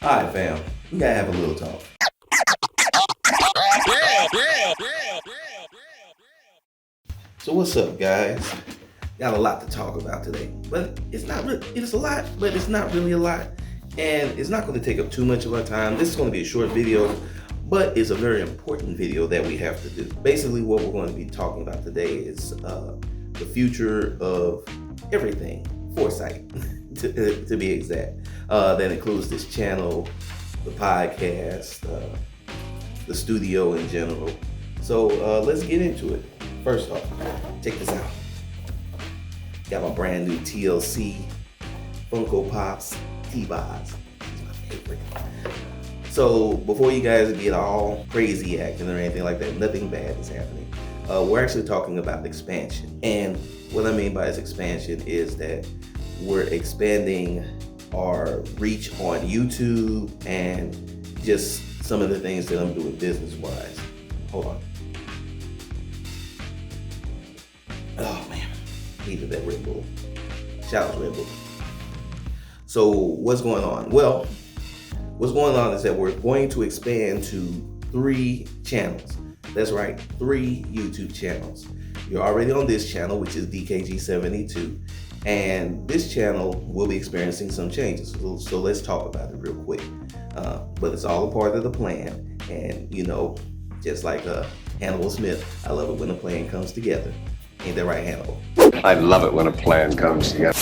Alright fam, we gotta have a little talk. So what's up guys? Got a lot to talk about today, but it's a lot, but it's not really a lot, and it's not going to take up too much of our time. This is going to be a short video, but it's a very important video that we have to do. Basically what we're going to be talking about today is the future of everything, 4Sight to be exact. That includes this channel, the podcast, the studio in general. So let's get into it. First off, check this out. Got my brand new TLC Funko Pops T-Bots. It's my favorite. So before you guys get all crazy acting or anything like that, nothing bad is happening. We're actually talking about expansion. And what I mean by this expansion is that we're expanding our reach on YouTube and just some of the things that I'm doing business-wise. Hold on. Oh man, needed that Red Bull. Shout out to Red Bull. So what's going on? Well, what's going on is that we're going to expand to 3 channels. That's right, 3 YouTube channels. You're already on this channel, which is DKG72, and this channel will be experiencing some changes. So let's talk about it real quick. But it's all a part of the plan, and you know, just like Hannibal Smith, I love it when a plan comes together. Ain't that right, Hannibal? I love it when a plan comes together.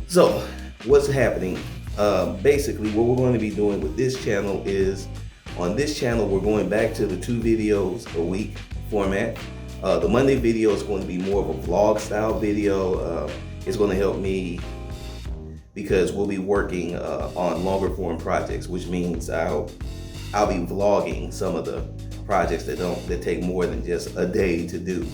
So, what's happening? Basically, what we're going to be doing with this channel is, on this channel, we're going back to the 2 videos a week format. The Monday video is going to be more of a vlog style video. It's going to help me because we'll be working on longer form projects, which means I'll be vlogging some of the projects that take more than just a day to do,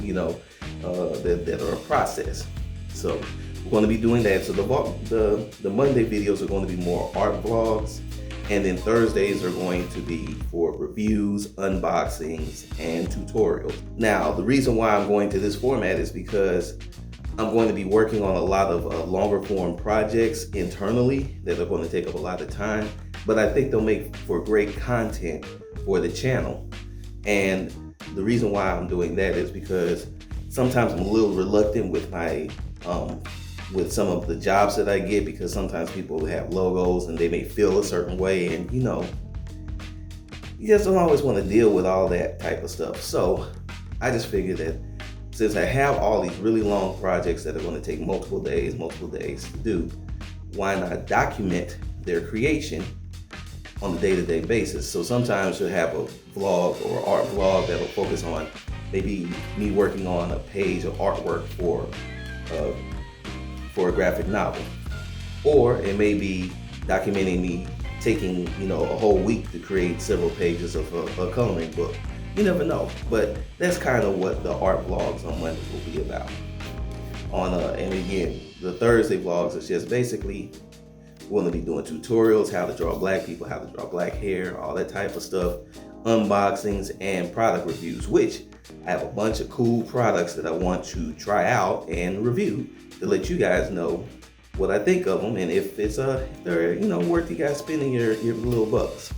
you know, that are a process. So we're going to be doing that. So the Monday videos are going to be more art vlogs, and then Thursdays are going to be for reviews, unboxings, and tutorials. Now, the reason why I'm going to this format is because I'm going to be working on a lot of longer form projects internally that are going to take up a lot of time, but I think they'll make for great content for the channel. And the reason why I'm doing that is because sometimes I'm a little reluctant with my with some of the jobs that I get, because sometimes people have logos and they may feel a certain way, and you know, you just don't always want to deal with all that type of stuff. So I just figured that since I have all these really long projects that are going to take multiple days to do, why not document their creation on a day-to-day basis? So sometimes you'll have a vlog or art vlog that'll focus on maybe me working on a page of artwork for a graphic novel, or it may be documenting me taking, you know, a whole week to create several pages of a coloring book. You never know, but that's kind of what the art vlogs on Monday will be about. And again, the Thursday vlogs is just basically, we're going to be doing tutorials, how to draw black people, how to draw black hair, all that type of stuff, unboxings, and product reviews, which I have a bunch of cool products that I want to try out and review to let you guys know what I think of them, and if they're, you know, worth you guys spending your little bucks.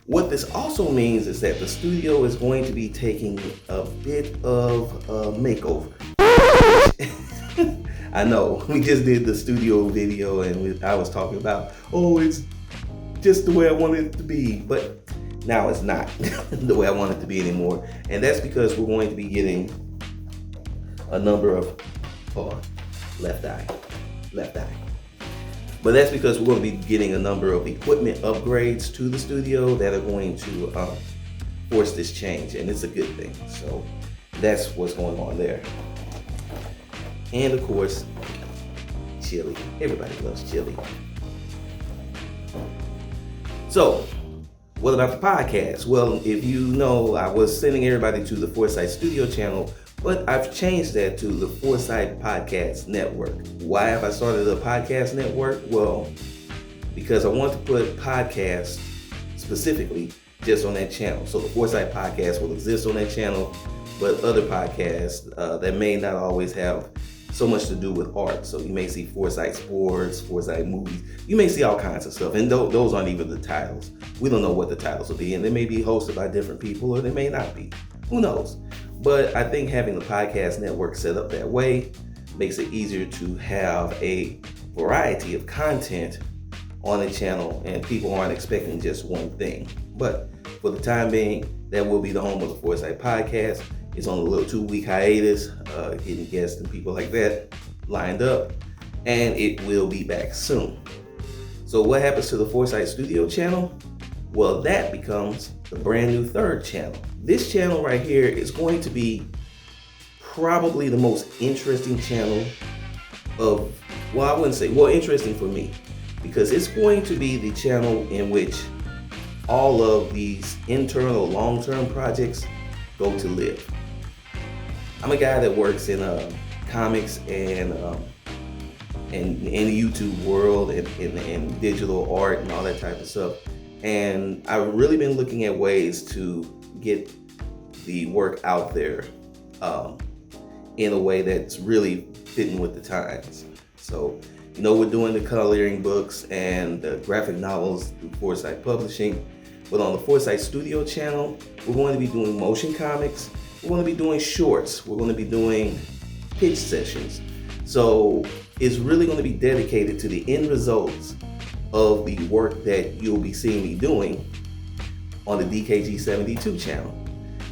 What this also means is that the studio is going to be taking a bit of a makeover. I know, we just did the studio video and I was talking about, oh, it's just the way I want it to be, but now it's not the way I want it to be anymore. And that's because we're going to be getting a number of, hold on, left eye. But that's because we're going to be getting a number of equipment upgrades to the studio that are going to force this change, and it's a good thing. So that's what's going on there. And of course, chili. Everybody loves chili. So, what about the podcast? Well, if you know, I was sending everybody to the 4Sight Studio channel, but I've changed that to the 4Sight Podcast Network. Why have I started a podcast network? Well, because I want to put podcasts specifically just on that channel. So the 4Sight Podcast will exist on that channel, but other podcasts that may not always have so much to do with art. So you may see 4Sight Sports, 4Sight Movies. You may see all kinds of stuff. And those aren't even the titles. We don't know what the titles will be. And they may be hosted by different people or they may not be. Who knows? But I think having the podcast network set up that way makes it easier to have a variety of content on a channel and people aren't expecting just one thing. But for the time being, that will be the home of the 4Sight podcast. It's on a little 2-week hiatus, getting guests and people like that lined up, and it will be back soon. So what happens to the 4Sight Studio channel? Well, that becomes the brand new third channel. This channel right here is going to be probably the most interesting channel of, well, I wouldn't say, well, interesting for me, because it's going to be the channel in which all of these internal long-term projects go to live. I'm a guy that works in comics and in the YouTube world and digital art and all that type of stuff. And I've really been looking at ways to get the work out there in a way that's really fitting with the times. So, you know, we're doing the coloring books and the graphic novels through 4Sight Publishing. But on the 4Sight Studio channel, we're going to be doing motion comics. We're going to be doing shorts. We're going to be doing pitch sessions. So it's really going to be dedicated to the end results of the work that you'll be seeing me doing on the DKG72 channel.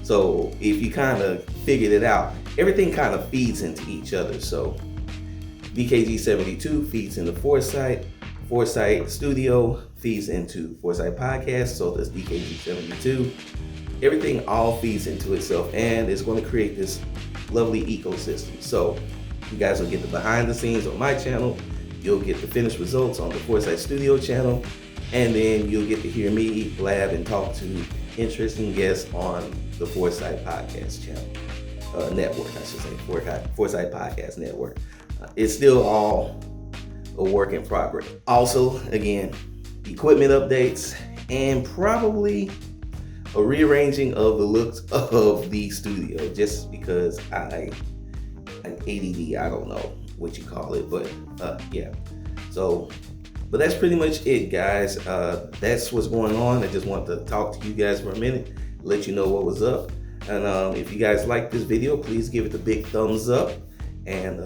So if you kind of figured it out, everything kind of feeds into each other. So DKG72 feeds into 4Sight, 4Sight Studio feeds into 4Sight Podcast, so does DKG72. Everything all feeds into itself, and it's going to create this lovely ecosystem. So you guys will get the behind the scenes on my channel, you'll get the finished results on the 4Sight Studio channel, and then you'll get to hear me blab and talk to interesting guests on the 4Sight Podcast channel, network, I should say, 4Sight Podcast Network. It's still all a work in progress. Also, again, equipment updates and probably a rearranging of the looks of the studio, just because I'm ADD, I don't know what you call it, but yeah. So, but that's pretty much it, guys. That's what's going on. I just want to talk to you guys for a minute, let you know what was up. And if you guys like this video, please give it the big thumbs up. And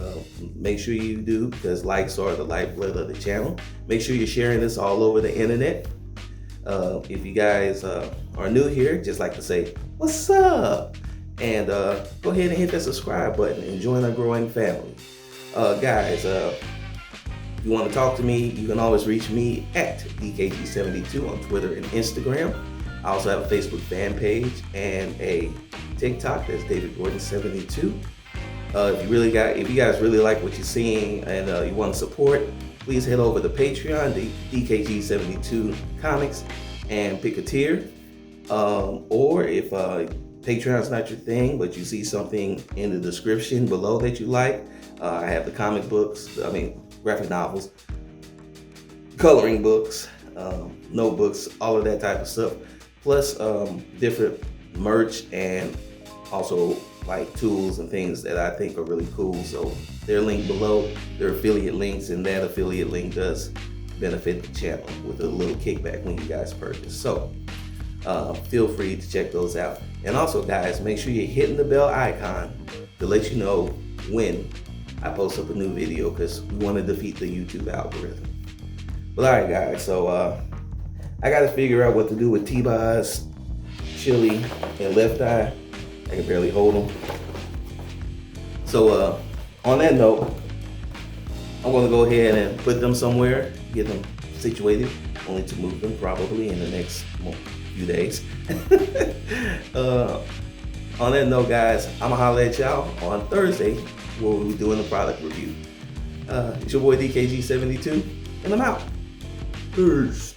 make sure you do, because likes are the lifeblood of the channel. Make sure you're sharing this all over the internet. If you guys are new here, just like to say, what's up? And go ahead and hit that subscribe button and join our growing family. Guys, if you want to talk to me, you can always reach me at DKG72 on Twitter and Instagram. I also have a Facebook fan page and a TikTok, that's David Gordon 72. If you guys really like what you're seeing and you want to support, please head over to Patreon, the DKG72 Comics, and pick a tier. Or if Patreon's not your thing, but you see something in the description below that you like, I have the comic books, graphic novels, coloring books, notebooks, all of that type of stuff, plus different merch and also like tools and things that I think are really cool. So they're linked below. They're affiliate links, and that affiliate link does benefit the channel with a little kickback when you guys purchase. So feel free to check those out. And also, guys, make sure you're hitting the bell icon to let you know when I post up a new video, because we want to defeat the YouTube algorithm. But all right, guys, so I got to figure out what to do with T-Boz, Chili, and Left Eye. I can barely hold them. So on that note, I'm going to go ahead and put them somewhere, get them situated, only to move them probably in the next few days. On that note, guys, I'm going to holler at y'all on Thursday where we'll be doing the product review. It's your boy DKG72, and I'm out. Peace.